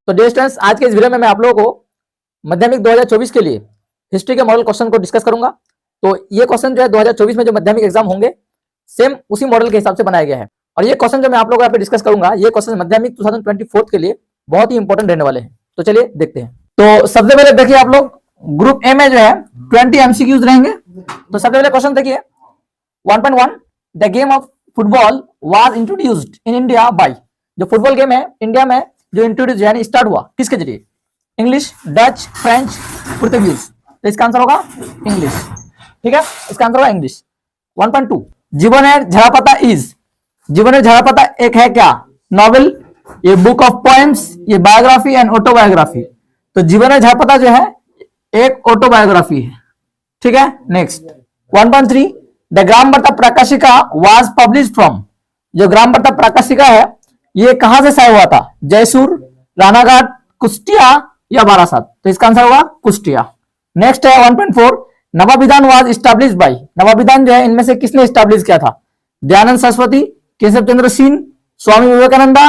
तो dear students, आज के इस वीडियो में मैं आप लोगों को माध्यमिक 2024 के लिए हिस्ट्री के मॉडल क्वेश्चन को डिस्कस करूंगा। तो ये क्वेश्चन जो है 2024 में जो माध्यमिक एग्जाम होंगे सेम उसी मॉडल के हिसाब से बनाया गया है। और ये क्वेश्चन जो मैं आप लोगों को यहाँ पे डिस्कस करूंगा, ये क्वेश्चन माध्यमिक 2024 के लिए बहुत ही इंपॉर्टेंट रहने वाले हैं। तो चलिए देखते हैं। तो सबसे पहले देखिए आप लोग, ग्रुप ए में जो है 20 एमसीक्यूज रहेंगे। तो सबसे पहले क्वेश्चन देखिए 1.1, the game of football was introduced in India bye. जो फुटबॉल गेम है इंडिया में जो इंट्रोड्यूस यानी स्टार्ट हुआ किसके जरिए? English, Dutch, French, Portuguese. तो इसका आंसर होगा इंग्लिश। ठीक है, इसका आंसर होगा इंग्लिश। 1.2, जीवनेर झड़ापता इज। जीवनेर झड़ापता एक है क्या? नॉवेल, ये बुक ऑफ पोएम्स, ये बायोग्राफी एंड ऑटोबायोग्राफी। तो जीवनेर झड़ापता जो है एक ऑटोबायोग्राफी है। ठीक है, next 1.3, the Gramvarta Prakashika was publish from. जो ग्रामवार्ता प्रकाशिका है ये कहां से शाया हुआ था? जयसूर, रानाघाट, कुष्टिया या बारासात। तो इसका आंसर होगा कुष्टिया। नेक्स्ट है 1.4, नवाभिधान वाज एस्टैब्लिश्ड बाय। नवाभिधान जो है इनमें से किसने एस्टैब्लिश किया था? दयानंद सरस्वती, केशव चंद्र सिंह, स्वामी विवेकानंदा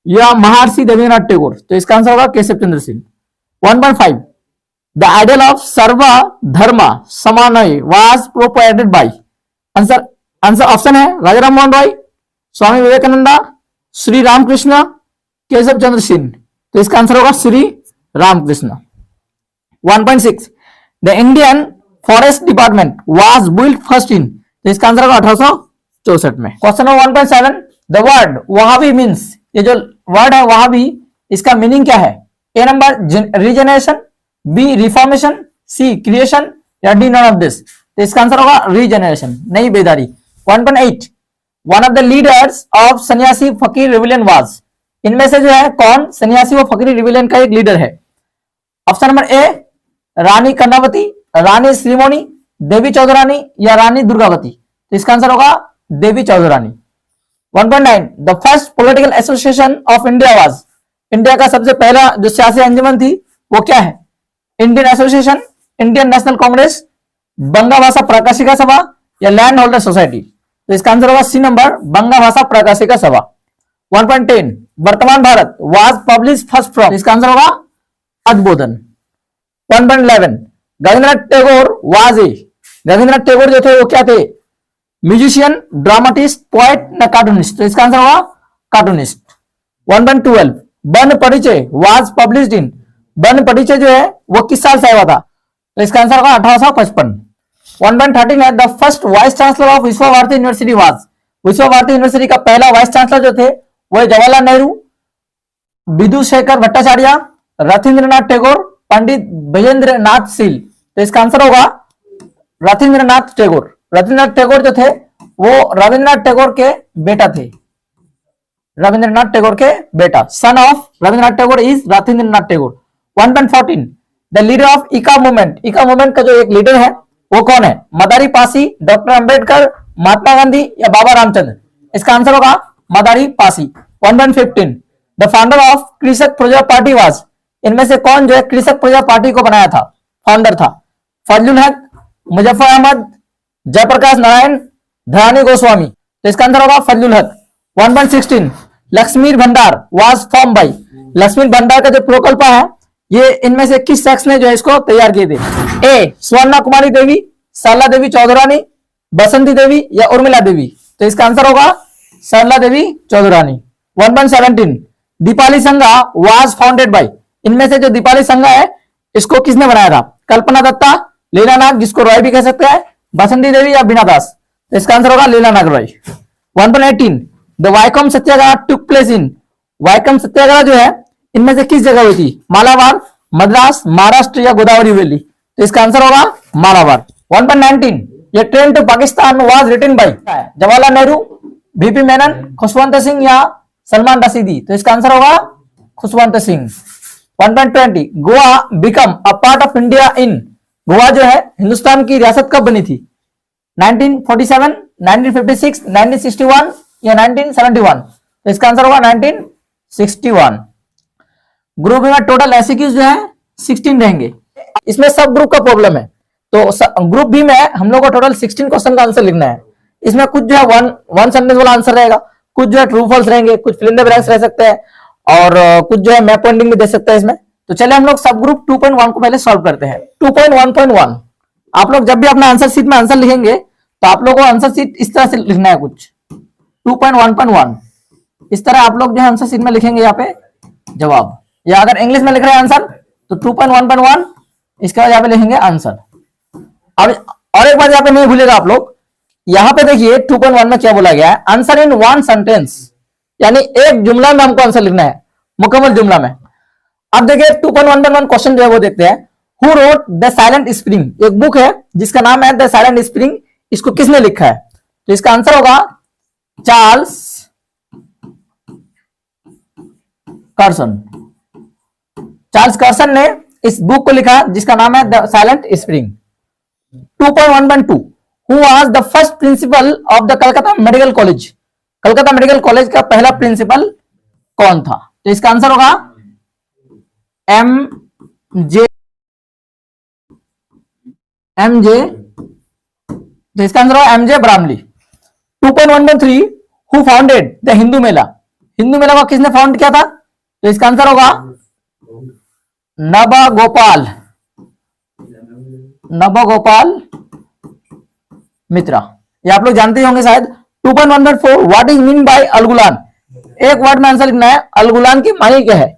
या महर्षि देवेंद्रनाथ टैगोर। तो इसका आंसर होगा Keshav Chandra Singh. 1.5, the ideal of Sarva Dharma Samanvaya was propagated by. Answer option है राजा राम मोहन रॉय, स्वामी विवेकानंदा, श्री रामकृष्ण, केशव चंद्र सिंह। तो इसका आंसर होगा Shri Ramakrishna. 1.6, the Indian forest department was built first in. तो इसका आंसर होगा 1864 में। Question number 1.7, the word Wahabi means. ये जो वर्ड है वहाबी, इसका मीनिंग क्या है? A number regeneration, B reformation, C creation या डी नॉन ऑफ दिस। तो इसका आंसर होगा रीजनरेशन, नई बेदारी। 1.8, one of the leaders of Sannyasi Fakir rebellion was. इनमें से जो है कौन सन्यासी व फकीर रिविलियन का एक लीडर है? Option number A Rani Karnavati, Rani Shrimoni, Devi Chaudhrani या रानी दुर्गावती। तो इसका आंसर होगा Devi Chaudhrani. 1.9, the first political association of India was. India का सबसे पहला जो सियासी अंजुमन थी वो क्या है? Indian Association, Indian National Congress, Banga Bhasha Prakashika सभा या लैंड होल्डर सोसाइटी। तो इसका आंसर होगा सी नंबर, बंगा भाषा प्रकाशिका सभा। 1.10, वर्तमान Bharat was publish first from. इसका आंसर होगा अद्बोधन। 1.11, गजेंद्रनाथ टैगोर वाज ए। गजेंद्रनाथ टैगोर जो थे वो क्या थे? म्यूजिशियन, ड्रामाटिस्ट, पोएट ना कार्टूनिस्ट। तो इसका आंसर होगा कार्टूनिस्ट। 1.12, बन परिचय वाज पब्लिश्ड इन। बन परिचय जो है वो किस साल से आया था? तो इसका आंसर होगा 1855। 1.13 है, the first vice chancellor of विश्व भारती यूनिवर्सिटी वाज। विश्व भारती यूनिवर्सिटी का पहला वाइस चांसलर जो थे वो जवाहरलाल नेहरू, विधुशेखर भट्टाचार्य, रथिंद्रनाथ टैगोर, पंडित विजेंद्र नाथ शील। तो इसका आंसर होगा रथिंद्रनाथ टैगोर। रविंद्रनाथ टैगोर जो थे वो रविंद्रनाथ टैगोर के बेटा थे। रविंद्रनाथ टैगोर के बेटा, son of Rabindranath Tagore is Rathindranath Tagore. 1.14, the leader of Eka movement. Eka movement का जो एक लीडर है वो कौन है? मदारी पासी, डॉक्टर अंबेडकर, महात्मा गांधी या बाबा रामचंद्र। इसका आंसर होगा मदारी पासी। 1.15, द फाउंडर ऑफ कृषक प्रजा पार्टी वाज। इनमें से कौन जो है कृषक प्रजा पार्टी को बनाया था, फाउंडर था? फजलुल हक, मुजफ्फर अहमद, जयप्रकाश नारायण, धरानी गोस्वामी। तो इसका आंसर होगा फजलुल हक। 1.16, लक्ष्मी भंडार वाज फॉर्म बाय। लक्ष्मी भंडार का जो प्रकल्प है ये इनमें से किस शख्स ने जो है इसको तैयार किए थे? ए स्वर्णा कुमारी देवी, सरला देवी चौधरानी, बसंती देवी या उर्मिला देवी। तो इसका आंसर होगा सरला देवी चौधरानी। 1.17, दीपाली संघा वाज फाउंडेड बाय। इनमें से जो दीपाली संघा है इसको किसने बनाया था? कल्पना दत्ता, लीला नाग जिसको रॉय भी कह सकते हैं, बसंती देवी या बीना दास। तो इसका आंसर होगा Leela Nag Roy. 1.18, the Vaikom Satyagraha took place in. Vaikom Satyagraha जो है इनमें से किस जगह हुई थी? मालाबार, मद्रास, महाराष्ट्र या गोदावरी वैली। तो इसका आंसर होगा मालाबार। 1.19, ये train to Pakistan was written by. Jawaharlal Nehru, BP Menon, Khushwant Singh या सलमान रशीदी। तो इसका आंसर होगा Khushwant Singh. 1.20, Goa became a part of India in. Goa जो है हिंदुस्तान की रियासत कब बनी थी? 1947, 1956, 1961 या 1971। तो इसका आंसर होगा 1961। ग्रुप में टोटल एमसीक्यूज जो है 16 रहेंगे। इसमें सब ग्रुप का प्रॉब्लम है। तो ग्रुप बी में हम लोग को टोटल 16 क्वेश्चन का आंसर लिखना है। इसमें कुछ जो है वन सेंटेंस वाला आंसर रहेगा, कुछ जो है ट्रू फॉल्स रहेंगे, कुछ फिल इन द ब्लैंक्स रह सकते हैं और कुछ जो है मैप पॉइंटिंग भी दे सकते हैं इसमें। तो चलिए हम लोग सब ग्रुप 2.1 को पहले सॉल्व करते हैं। 2.1.1 आप लोग जब भी अपना आंसर शीट में आंसर लिखेंगे तो आप लोगों को आंसर शीट इस तरह से लिखना है कुछ 2.1.1 इस तरह आप लोग जो है आंसर शीट में लिखेंगे यहाँ पे जवाब, या अगर इंग्लिश में लिख रहे हैं आंसर तो 2.1.1 इसके बाद यहाँ पे लिखेंगे आंसर। अब और एक बात यहाँ पे नहीं भूलेगा आप लोग, यहाँ पे देखिए 2.1 में क्या बोला गया है, आंसर इन वन सेंटेंस, यानी एक जुमला में हमको आंसर लिखना है, मुकम्मल जुमला में। अब देखिए 2.1.1 क्वेश्चन जो है वो देखते हैं। Who wrote the silent spring, एक बुक है जिसका नाम है द साइलेंट स्प्रिंग, इसको किसने लिखा है? तो इसका आंसर होगा चार्ल्स कर्सन। चार्ल्स कर्सन ने इस बुक को लिखा जिसका नाम है the silent spring. 2.1.2 who was the first principle of the Calcutta medical college, Calcutta medical college का पहला प्रिंसिपल कौन था? तो इसका आंसर होगा एमजे, तो इसका आंसर होगा MJ Bramley. 2.1.3 who founded the Hindu Mela, Hindu Mela को किसने फाउंड किया था? तो इसका आंसर होगा नबगोपाल मित्रा, ये आप लोग जानते ही होंगे शायद। 2.1.4 व्हाट इज मीन बाय अलगुलान, एक वर्ड में आंसर लिखना है, अलगुलान की मानी क्या है?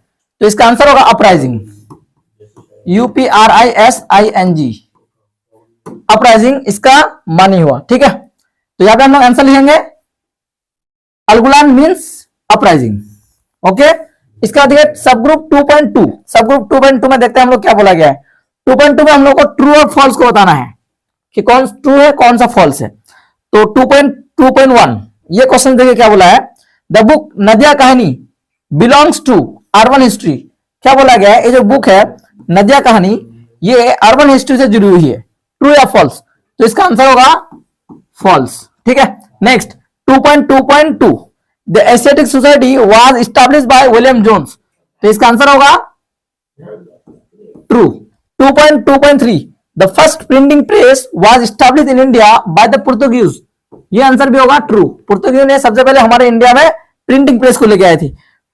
तो इसका आंसर होगा अपराइजिंग, UPRISING, अपराइजिंग इसका मानी हुआ। ठीक है, तो यहां पे हम लोग आंसर लिखेंगे अलगुलान मीन्स अपराइजिंग। ओके, इसके बाद देखिए सब ग्रुप 2.2, सब ग्रुप 2.2 में देखते हैं हम लोग क्या बोला गया है। 2.2 में हम लोग को ट्रू और फॉल्स को बताना है कि कौन ट्रू है कौन सा फॉल्स है। तो 2.2.1 ये क्वेश्चन देखिए क्या बोला है, द बुक नदिया कहानी बिलोंग्स टू अर्बन हिस्ट्री, क्या बोला गया है? ये जो बुक है नदिया कहानी ये अर्बन हिस्ट्री से जुड़ी हुई है, ट्रू या फॉल्स? तो इसका आंसर होगा फॉल्स। ठीक है, next 2.2.2 the aesthetic society was established by William Jones, तो इसका आंसर होगा true. 2.2.3 the first printing press was established in India by the Portuguese, ये आंसर भी होगा ट्रू, पुर्तगाल ने सबसे पहले हमारे इंडिया में प्रिंटिंग प्रेस को लेके आए थे।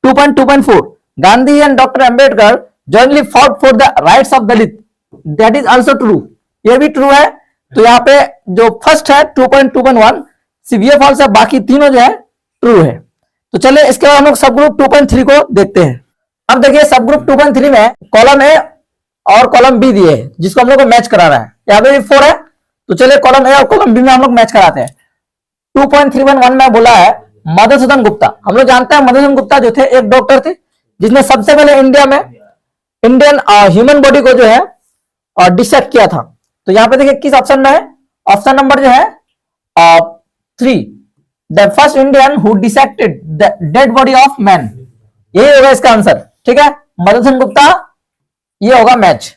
2.2.4 Gandhi and doctor Ambedkar jointly fought for the rights of Dalit, that is also true, ये भी ट्रू है। तो यहाँ पे जो फर्स्ट है 2.2.1 सिर्फ ये फॉल्स है, बाकी तीनों जो है ट्रू है। तो चलिए इसके बाद हम लोग सब ग्रुप 2.3 को देखते हैं। अब देखिए सब ग्रुप 2.3 में कॉलम ए और कॉलम बी दिए है जिसको हम लोग को मैच कराना है, यहाँ पे भी 4 है, तो चलिए कॉलम ए और कॉलम बी में हम लोग मैच कराते हैं। 2.3.1 में बोला है मधुसूदन गुप्ता, हम लोग जानते हैं मधुसूदन गुप्ता जो थे एक डॉक्टर थे जिसने सबसे पहले इंडिया में इंडियन ह्यूमन बॉडी को जो है डिसेक्ट किया था। तो यहाँ पे देखिए किस ऑप्शन में है, ऑप्शन नंबर जो है 3, the first Indian who dissected the dead body of man, यही होगा इसका आंसर। ठीक है, मधुसूदन गुप्ता, ये होगा मैच।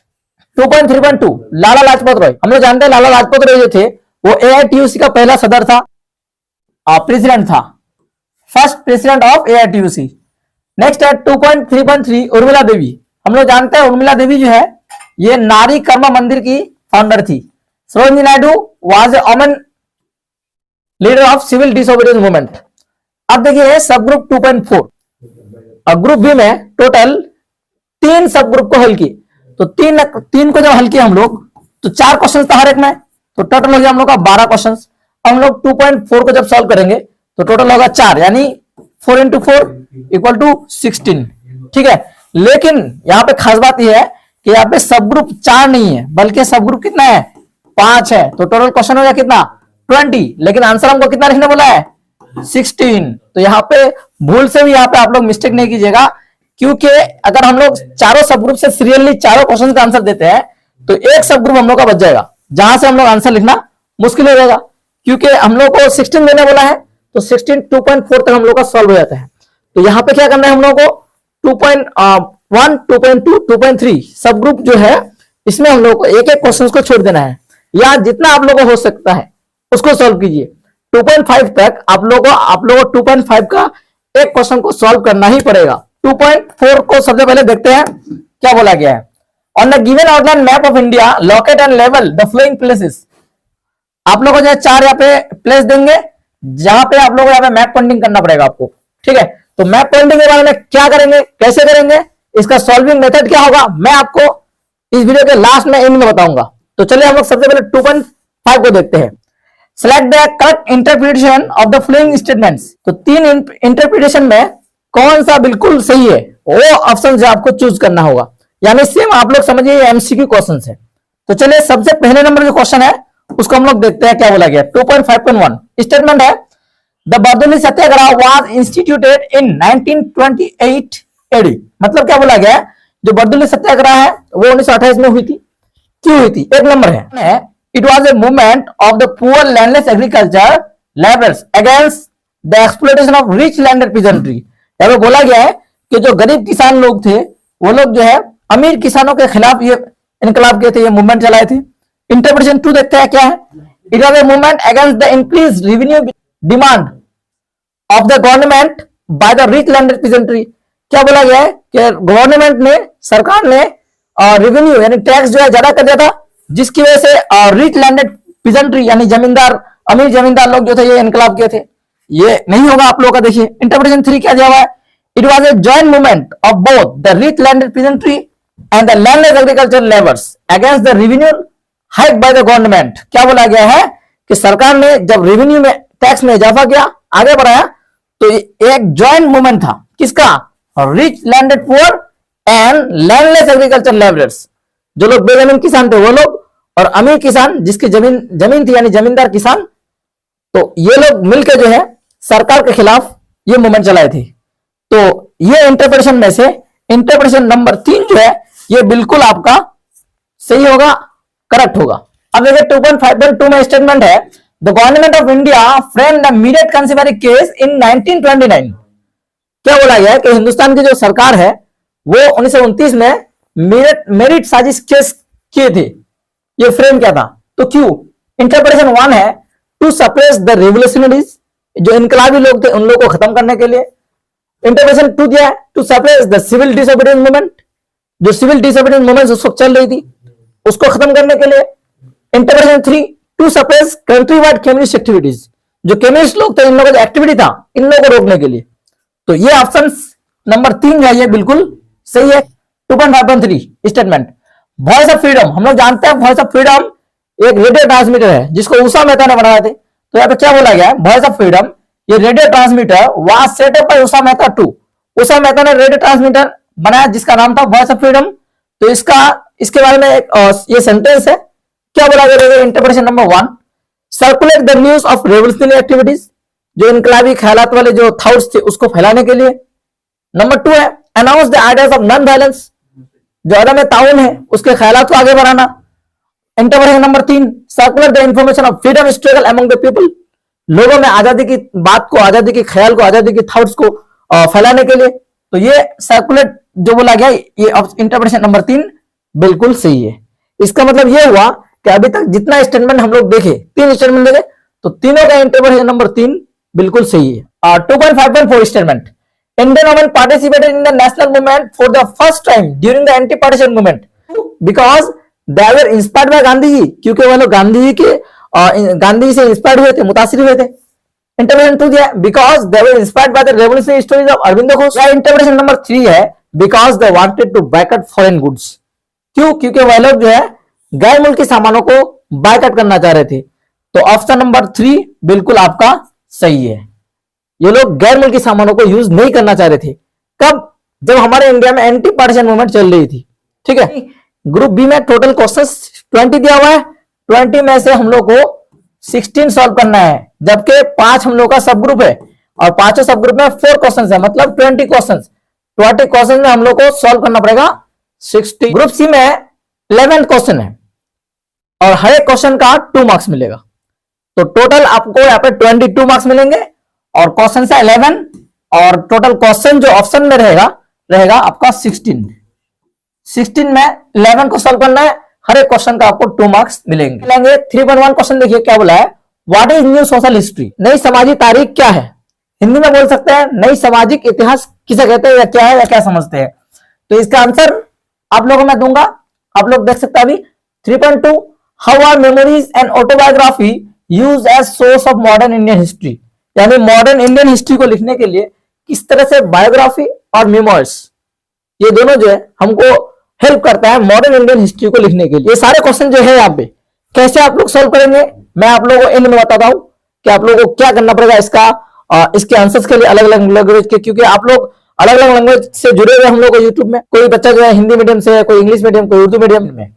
2.3.2 लाला लाजपत राय, हम लोग जानते हैं लाला लाजपत राय जो थे वो AITUC का पहला सदर था, प्रेसिडेंट था, first president of AITUC। Next है 2.3.3 उर्मिला देवी, हम लोग जानते हैं उर्मिला देवी जो है ये नारी कर्म मंदिर की फाउंडर थी। Sarojini Naidu was a woman leader of civil disobedience movement. अब देखिए सब ग्रुप 2.4, ग्रुप बी में टोटल 3 सब ग्रुप को हल किए, तो तीन को जब हल किया हम लोग तो 4 क्वेश्चन था हर एक में, तो टोटल हो गया हम लोग का 12 क्वेश्चन। हम लोग 2.4 को जब सॉल्व करेंगे तो टोटल होगा 4, यानी 4 into 4 इक्वल टू 16। ठीक है, लेकिन यहाँ पे खास बात यह है कि यहाँ पे सब ग्रुप 4 नहीं है बल्कि सब ग्रुप कितना है 5 है, तो टोटल क्वेश्चन हो गया कितना 20, लेकिन आंसर हमको कितना लिखने बोला है 16। तो यहाँ पे भूल से भी यहाँ पे आप लोग मिस्टेक नहीं कीजिएगा, क्योंकि अगर हम लोग चारों सब ग्रुप से सीरियसली चारों क्वेश्चन का आंसर देते हैं तो एक सब ग्रुप हम लोग का बच जाएगा, जहां से हम लोग आंसर लिखना मुश्किल हो जाएगा, क्योंकि हम लोग को 16 देने बोला है तो 16 2.4 तक हम लोग का सॉल्व हो जाता है। तो यहाँ पे क्या करना है हम लोग को 2.1 2.2 2.3 सब ग्रुप जो है इसमें हम लोग को एक एक क्वेश्चन को छोड़ देना है, या जितना आप लोगों को हो सकता है उसको सॉल्व कीजिए। 2.5 तक आप लोगों को 2.5 का एक क्वेश्चन को सॉल्व करना ही पड़ेगा। 2.4 को सबसे पहले देखते हैं क्या बोला गया है। On the given outline map of India locate and level the flowing places, आप लोगों को जो 4 यहाँ पे प्लेस देंगे जहां पे आप लोगों को यहाँ पे मैप पेंटिंग करना पड़ेगा आपको। ठीक है, तो मैप पॉइंटिंग के बारे में क्या करेंगे, कैसे करेंगे, इसका सॉल्विंग मेथड क्या होगा, मैं आपको इस वीडियो के लास्ट में एंड में बताऊंगा। तो चलिए हम लोग सबसे पहले 2.5 को देखते हैं। Select the correct interpretation of the following statements. तो 3 इंटरप्रिटेशन में कौन सा बिल्कुल सही है वो ऑप्शन जो आपको चूज करना होगा, यानी सेम आप लोग समझिए एमसीक्यू क्वेश्चन है। तो चलिए सबसे पहले नंबर जो क्वेश्चन है उसको हम लोग देखते हैं क्या बोला गया। 2.5.1 स्टेटमेंट है the Bardoli Satyagraha was instituted in 1928 AD. मतलब क्या बोला गया है, जो बरदौली सत्याग्रह है वो 1928 में हुई थी। क्यों हुई थी, एक नंबर है it was a movement of the poor landless agriculture labourers against the exploitation of rich landed peasantry. यहाँ पे बोला गया है कि जो गरीब किसान लोग थे वो लोग जो है अमीर किसानों के खिलाफ ये इनकलाब किए थे, ये मूवमेंट चलाए थे। इंटरप्रिटेशन 2 देखते हैं क्या है। It was a movement against the increase revenue demand of the government by the rich landed peasantry. क्या बोला गया है कि गवर्नमेंट ने, सरकार ने रेवेन्यू यानी टैक्स जो है ज्यादा कर दिया था, जिसकी वजह से रिच लैंडेड पीजेंट्री यानी जमींदार, अमीर जमींदार लोग जो थे ये इनकलाब किए थे। ये नहीं होगा आप लोगों का। देखिए इंटरप्रिटेशन 3 क्या दिया हुआ है, it was a joint movement of both the rich landed peasantry and the landless agriculture labours against the revenue hike by the government. क्या बोला गया है कि सरकार ने जब रेवेन्यू में टैक्स में इजाफा किया, आगे बढ़ाया, तो एक जॉइंट मूवमेंट था किसका, rich landed poor and landless agriculture labourers. जो लोग बेजमीन किसान थे वो लोग, और अमीर किसान जिसकी जमीन थी यानी जमींदार किसान, तो ये लोग मिलकर जो है सरकार के खिलाफ ये मूवमेंट चलाए थे। तो ये इंटरप्रिटेशन में से इंटरप्रिटेशन नंबर 3 जो है ये बिल्कुल आपका सही होगा, करेक्ट होगा। अब देखिए 2.5.2 में स्टेटमेंट है the government of India framed the mediate consumer case in 1929। क्या बोला गया है कि हिंदुस्तान की जो सरकार है वो 1929 में मेरिट साजिश केस किए थे। ये फ्रेम क्या था, तो क्यों। इंटरप्रिटेशन 1 है टू सप्रेस द रेवोल्यूशनरीज, जो इनकलाबी लोग थे उन लोगों को खत्म करने के लिए। इंटरप्रिटेशन 2 दिया है to suppress the civil disobedience movement, जो सिविल डिसोबीडियंस मूवमेंट उस वक्त चल रही थी उसको खत्म करने के लिए। Interpretation 3 to suppress country wide communist activities, जो कम्युनिस्ट लोग थे इन लोगों का एक्टिविटी था इन लोगों को रोकने के लिए। तो ये ऑप्शन नंबर 3 है, ये बिल्कुल सही है। 2.5.3 स्टेटमेंट वॉइस ऑफ फ्रीडम। हम लोग जानते हैं वॉइस ऑफ फ्रीडम एक रेडियो ट्रांसमीटर है जिसको उषा मेहता ने बनाए थे। तो यहाँ पे क्या बोला गया है, वॉइस ऑफ फ्रीडम ये radio transmitter was set up by Usha Mehta 2। Usha Mehta ने रेडियो ट्रांसमीटर बनाया जिसका नाम था वॉइस ऑफ फ्रीडम। तो इसके बारे में ये सेंटेंस है। क्या बोला गया, interpretation number 1 circulate the news of revolutionary activities, जो इनकलाबी ख्यालात वाले जो थॉट्स थे उसको फैलाने के लिए। नंबर 2 है announce the ideas of non violence, जो अदम ताउन है उसके ख्यालात को आगे बढ़ाना। Interpretation number 3 circulate the information of freedom struggle among the people, लोगों में आजादी की बात को, आजादी के ख्याल को, आजादी के थॉट्स को फैलाने के लिए। तो ये सर्कुलेट जो बोला गया ये इंटरप्रिटेशन नंबर 3 बिल्कुल सही है। इसका मतलब ये हुआ कि अभी तक जितना स्टेटमेंट हम लोग देखे, 3 स्टेटमेंट देखे, तो तीनों का इंटरप्रिटेशन नंबर 3 बिल्कुल सही है। 2.5.4 statement Indian women participated in the national movement for the first time during the anti partition movement because they were inspired by Gandhi ji, क्योंकि वो लोग गांधी जी से इंस्पायर्ड हुए थे, मुतासिर हुए थे। इंटरप्रिटेशन 2 दिया because they were inspired by the revolutionary stories of Aurobindo Ghosh. Interpretation number 3 है because they wanted to boycott foreign goods. क्यों, क्योंकि वह लोग जो है गैर मुल्की सामानों को बायकॉट करना चाह रहे थे। तो ऑप्शन नंबर 3 बिल्कुल आपका सही है। ये लोग गैर मुल्की सामानों को यूज नहीं करना चाह रहे थे। कब, जब हमारे इंडिया में एंटी पार्टीशन मूवमेंट चल रही थी। ठीक है, ग्रुप बी में टोटल क्वेश्चंस 20 दिया हुआ है, 20 में से हम लोग को 16 सॉल्व करना है, जबकि 5 हम लोग का सब ग्रुप है और 5 सब ग्रुप में 4 क्वेश्चन है, मतलब 20 क्वेश्चन में हम लोग को सॉल्व करना पड़ेगा 60। ग्रुप सी में 11 क्वेश्चन है और हर एक क्वेश्चन का 2 मार्क्स मिलेगा। तो टोटल आपको यहाँ पे 22 मार्क्स मिलेंगे और क्वेश्चन से 11 और टोटल क्वेश्चन जो ऑप्शन में रहेगा आपका 16 में 11 को सॉल्व करना है, हर एक क्वेश्चन का आपको 2 मार्क्स मिलेंगे। 3.1 क्वेश्चन देखिए क्या बोला है, what is new social history, नई सामाजिक तारीख क्या है। हिंदी में बोल सकते हैं नई सामाजिक इतिहास किसे कहते हैं, या क्या है या क्या समझते हैं। तो इसका आंसर आप लोगों में दूंगा, आप लोग देख सकते हैं अभी। 3.2 how are memories and autobiography use as source of modern Indian history, यानी मॉडर्न इंडियन हिस्ट्री को लिखने के लिए किस तरह से बायोग्राफी और मेमोइर्स ये दोनों जो है हमको हेल्प करता है मॉडर्न इंडियन हिस्ट्री को लिखने के लिए। ये सारे क्वेश्चन जो है यहाँ पे कैसे आप लोग सॉल्व करेंगे मैं आप लोगों को एंड में बताता हूँ कि आप लोगों को क्या करना पड़ेगा इसके आंसर्स के लिए अलग अलग लैंग्वेज के, क्योंकि आप लोग अलग अलग लैंग्वेज से जुड़े हुए हम लोग यूट्यूब में। कोई बच्चा जो है हिंदी मीडियम से, कोई इंग्लिश मीडियम, कोई उर्दू मीडियम में।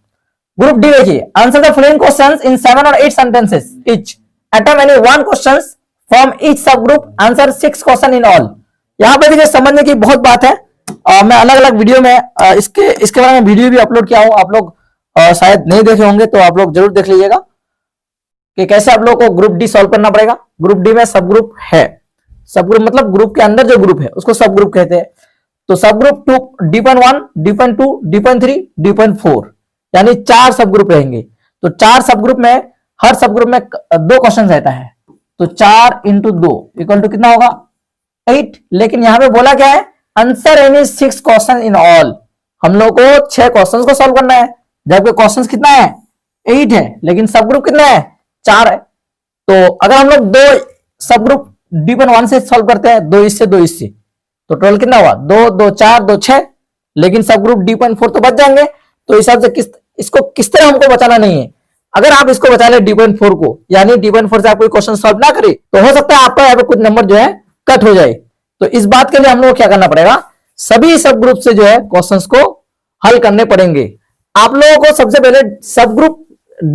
ग्रुप डी देखिए, answer the following questions in 7 और 8 sentences each, attempt any one questions from each sub group, answer 6 question in all. यहाँ पे देखिए समझने की बहुत बात है। मैं अलग अलग वीडियो में इसके बारे में वीडियो भी अपलोड किया हूँ, आप लोग शायद नहीं देखे होंगे तो आप लोग जरूर देख लीजिएगा कि कैसे आप लोग को ग्रुप डी सॉल्व करना पड़ेगा। ग्रुप डी में सब ग्रुप है, सब ग्रुप मतलब ग्रुप के अंदर जो ग्रुप है उसको सब ग्रुप कहते हैं। तो सब group 2 D.1, D.2, D.3, D.4 यानी 4 सब ग्रुप रहेंगे। तो 4 सब ग्रुप में हर सब ग्रुप में 2 क्वेश्चन रहता है, तो 4 × 2 इक्वल टू कितना होगा 8। लेकिन यहां पे बोला क्या है, answer any 6 question in all, हम लोग को 6 क्वेश्चन को सॉल्व करना है, जबकि क्वेश्चन कितना है 8 है, लेकिन सब ग्रुप कितना है 4 है। तो अगर हम लोग 2 सब ग्रुप D.1 से सॉल्व करते हैं, 2 इससे 2 इससे, तो टोटल कितना हुआ 2 2 4 2 6, लेकिन सब ग्रुप D.4 तो बच जाएंगे। तो इस हिसाब से इसको किस तरह हमको बचाना नहीं है। अगर आप इसको बचा ले D.4 को, यानी D.4 से आप कोई क्वेश्चन सॉल्व ना करे, तो हो सकता है आपका यहाँ पे कुछ नंबर जो है कट हो जाए। तो इस बात के लिए हम लोग को क्या करना पड़ेगा, सभी सब ग्रुप से जो है क्वेश्चंस को हल करने पड़ेंगे। आप लोगों को सबसे पहले सब ग्रुप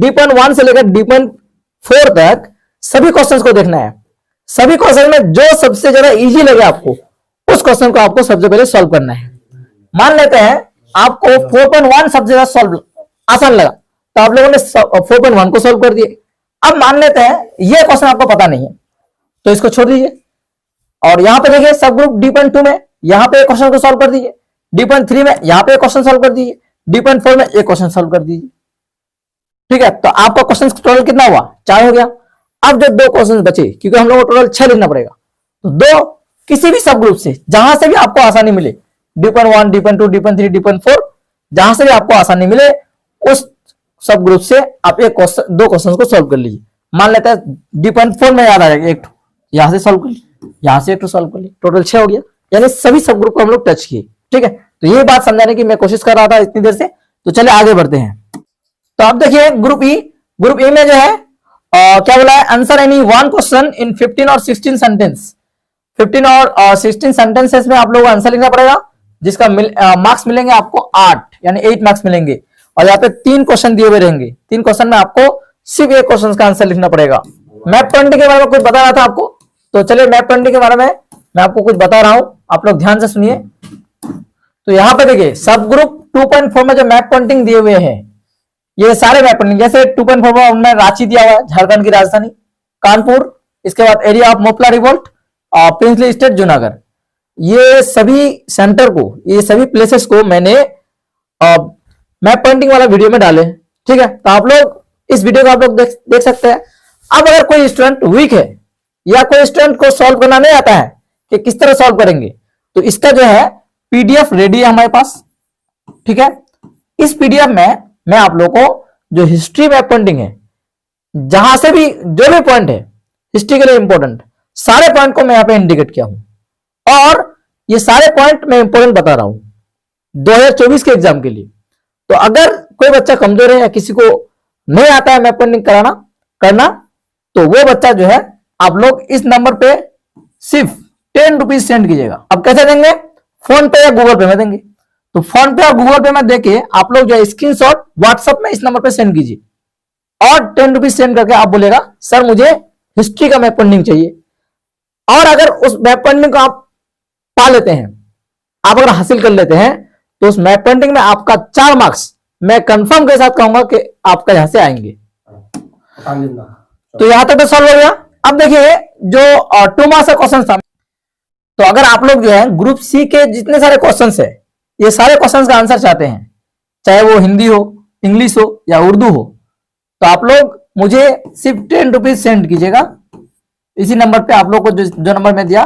D.1 से लेकर D.4 तक सभी क्वेश्चंस को देखना है। सभी क्वेश्चन में जो सबसे ज्यादा इजी लगे आपको, उस क्वेश्चन को आपको सबसे पहले सॉल्व करना है। मान लेते हैं आपको 4.1 सबसे ज्यादा सॉल्व आसान लगा, तो आप लोगों ने 4.1 को सॉल्व कर दिए। अब मान लेते हैं ये क्वेश्चन आपको पता नहीं है, तो इसको छोड़ दीजिए। और यहां पे देखिए सब ग्रुप D.2 में यहां पे क्वेश्चन को सॉल्व कर दीजिए, D.3 में यहां पे क्वेश्चन सॉल्व कर दीजिए, D.4 में एक क्वेश्चन सॉल्व कर दीजिए। ठीक है, तो आपका क्वेश्चन टोटल कितना हुआ 4 हो गया। अब जो 2 क्वेश्चन बचे, क्योंकि हम लोग को टोटल 6 लिखना पड़ेगा, तो 2 किसी भी सब ग्रुप से जहां से भी आपको आसानी मिले, D.1, D.2, D.3, D.4, जहां से भी आपको आसानी मिले उस सब ग्रुप से आप 2 क्वेश्चन को सॉल्व कर लीजिए। मान लेते हैं D.4 में याद आ जाएगा एक, यहां से सॉल्व कर ली, यहां से एक सॉल्व कर ली, टोटल 6 हो गया। यानी सभी सब ग्रुप को हम लोग टच किए। ठीक है, तो ये बात समझाने की मैं कोशिश कर रहा था इतनी देर से। तो चलिए आगे बढ़ते हैं। तो आप देखिए ग्रुप ई में जो है क्या बोला है, answer any one question in 15 और 16 सेंटेंस। 15 और 16 सेंटेंसेस में आप लोगों को आंसर लिखना पड़ेगा, जिसका मार्क्स मिलेंगे आपको 8, यानी 8 मार्क्स मिलेंगे। और यहाँ पे 3 क्वेश्चन दिए हुए रहेंगे, 3 क्वेश्चन में आपको सिर्फ एक क्वेश्चन का आंसर लिखना पड़ेगा। मैप पॉइंटिंग के बारे में कुछ बता रहा था आपको, तो चलिए मैप पॉइंटिंग के बारे में मैं आपको कुछ बता रहा हूं, आप लोग ध्यान से सुनिए। तो यहाँ पे देखिए सब ग्रुप 2.4 में जो मैप पॉइंटिंग दिए हुए हैं, ये सारे मैप पॉइंटिंग, जैसे 2.4 में रांची दिया हुआ है, झारखंड की राजधानी, कानपुर, इसके बाद area of Moplah revolt, princely state Junagadh, ये सभी सेंटर को, ये सभी प्लेसेस को मैंने मैप पॉइंटिंग वाला वीडियो में डाले। ठीक है, तो आप लोग इस वीडियो को आप लोग देख सकते हैं। अब अगर कोई स्टूडेंट वीक है या कोई स्टूडेंट को सॉल्व करना नहीं आता है कि किस तरह सॉल्व करेंगे, तो इसका जो है पीडीएफ रेडी है हमारे पास। ठीक है, इस पीडीएफ में मैं आप लोगों को जो हिस्ट्री मैप पॉइंटिंग है, जहां से भी जो भी पॉइंट है हिस्ट्री के लिए इंपॉर्टेंट, सारे पॉइंट को मैं यहां पे इंडिकेट किया हूं। और ये सारे पॉइंट मैं इंपॉर्टेंट बता रहा हूं 2024 के एग्जाम के लिए। तो अगर कोई बच्चा कमजोर है या किसी को नहीं आता है मैप पॉइंटिंग करना, तो वो बच्चा जो है आप लोग इस नंबर पे सिर्फ 10 रुपीज सेंड कीजिएगा। अब कैसे देंगे, फोन पे या गूगल पे में देंगे। तो फोन पे और गूगल पे में देके आप लोग जो है स्क्रीनशॉट व्हाट्सएप में इस नंबर पे सेंड कीजिए और 10 रुपीज सेंड करके आप बोलेगा सर मुझे हिस्ट्री का मैप पॉइंटिंग चाहिए। और अगर उस मैप पॉइंटिंग को आप पा लेते हैं, आप अगर हासिल कर लेते हैं, तो उस मैप पॉइंटिंग में आपका 4 मार्क्स मैं कंफर्म के साथ कहूंगा कि आपका यहां से आएंगे। तो यहां तक तो सॉल्व हो गया। अब देखिए जो 2 मार्क्स का क्वेश्चन था, तो अगर आप लोग जो है ग्रुप सी के जितने सारे क्वेश्चंस है, ये सारे क्वेश्चंस का आंसर चाहते हैं, चाहे वो हिंदी हो, इंग्लिश हो या उर्दू हो, तो आप लोग मुझे सिर्फ 10 रुपीज सेंड कीजिएगा इसी नंबर पे। आप लोग को जो नंबर में दिया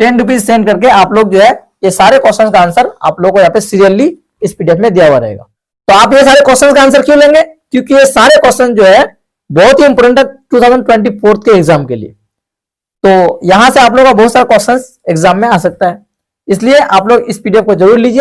10 रुपीज सेंड करके आप लोग जो है ये सारे क्वेश्चंस का आंसर आप लोग को यहाँ पे सीरियसली इस पीडीएफ में दिया हुआ रहेगा। तो आप ये सारे क्वेश्चंस का आंसर क्यों लेंगे, क्योंकि ये सारे क्वेश्चन जो है बहुत ही इंपॉर्टेंट है 2024 के एग्जाम के लिए। तो यहां से आप लोगों का बहुत सारा क्वेश्चंस एग्जाम में आ सकता है, इसलिए आप लोग इस पीडीएफ को जरूर लीजिए।